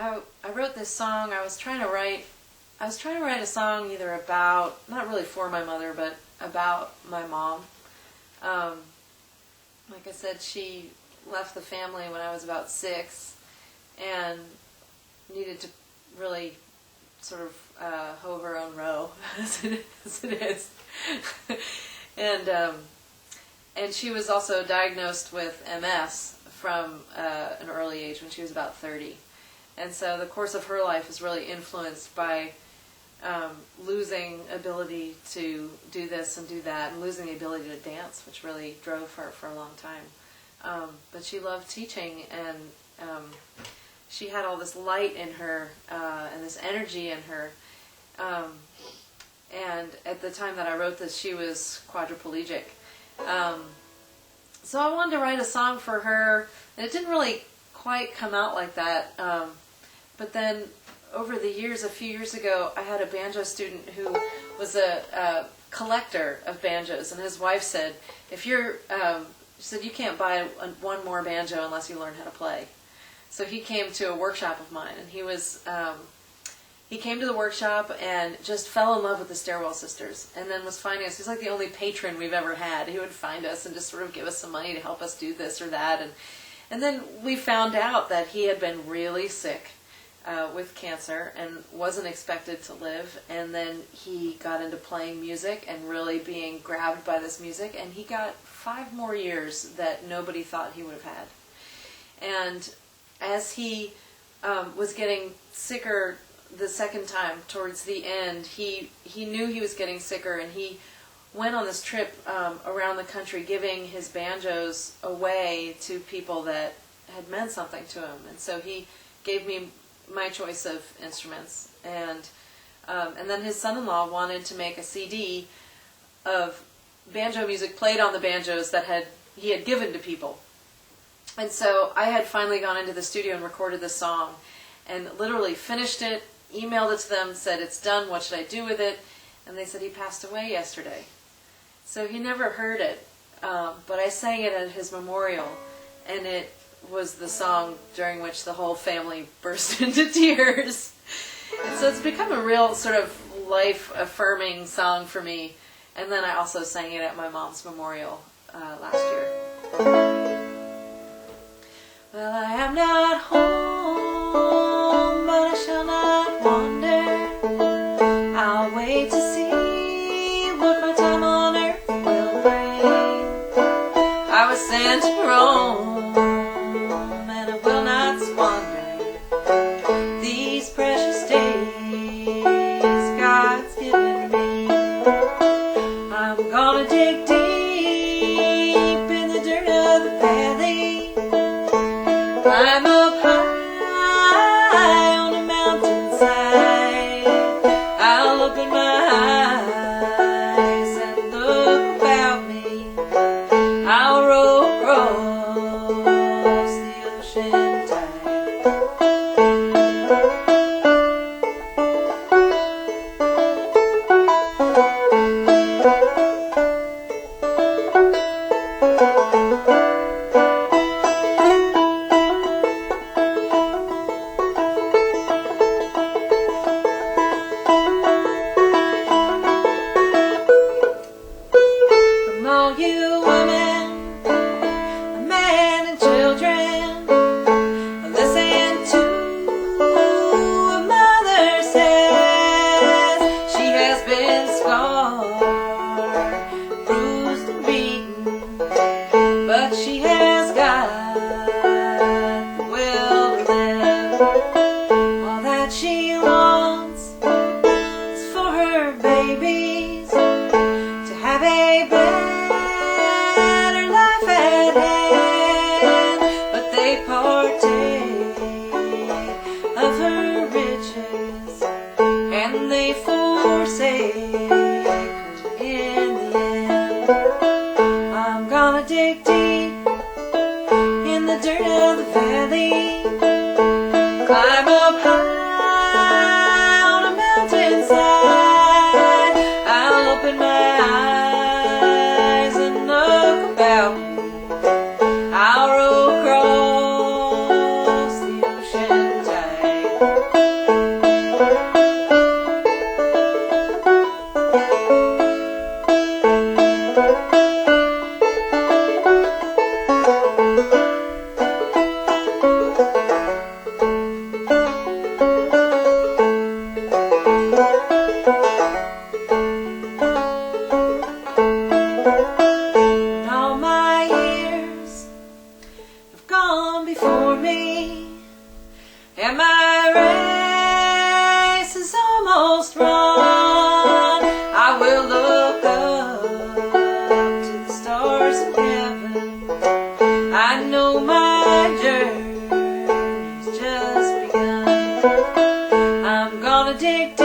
I wrote this song. I was trying to write a song either about, not really for my mother, but about my mom. Like I said, she left the family when I was about 6 and needed to really sort of hoe her own row, as it is. And she was also diagnosed with MS from an early age when she was about 30. And so the course of her life is really influenced by losing ability to do this and do that, and losing the ability to dance, which really drove her for a long time. But she loved teaching, and she had all this light in her and this energy in her. And at the time that I wrote this, she was quadriplegic. So I wanted to write a song for her, and it didn't really quite come out like that. But then over the years, a few years ago, I had a banjo student who was a collector of banjos, and his wife said, she said, you can't buy one more banjo unless you learn how to play. So he came to a workshop of mine, and he came to the workshop and just fell in love with the Stairwell Sisters, and then was finding us. He's like the only patron we've ever had. He would find us and just sort of give us some money to help us do this or that. And then we found out that he had been really sick with cancer and wasn't expected to live. And then he got into playing music and really being grabbed by this music. And he got 5 more years that nobody thought he would have had. And as he was getting sicker the second time, towards the end, he knew he was getting sicker, and he went on this trip around the country giving his banjos away to people that had meant something to him. And so he gave me my choice of instruments, and then his son-in-law wanted to make a CD of banjo music played on the banjos that he had given to people. And so I had finally gone into the studio and recorded the song, and literally finished it, emailed it to them, said, it's done, what should I do with it? And they said he passed away yesterday. So he never heard it, but I sang it at his memorial, and it was the song during which the whole family burst into tears. And so it's become a real sort of life-affirming song for me. And then I also sang it at my mom's memorial last year. Well, I am not home, but I shall not wander. I'll wait to see what my time on earth will bring. I was sent to Rome, and I will not squander these precious days God's given me. I'm gonna dig deep in the dirt of the valley, climb up high on a mountainside. I'll open my eyes and look about me. I'll row across the ocean tide. Come all you women, men and children, listen to what Mother says. She has been scarred, bruised and beaten, but she has got the will to live. All that she wants is for her babies to have a better life at hand, but they partake of her riches, and they forsake her in the end. I'm gonna dig deep in the dirt of the valley, climb up high on a mountainside. I'll open my eyes and look about me. I'll row across the ocean tide. and my race is almost run. I will look up to the stars in heaven. I know my journey's just begun. I'm gonna dig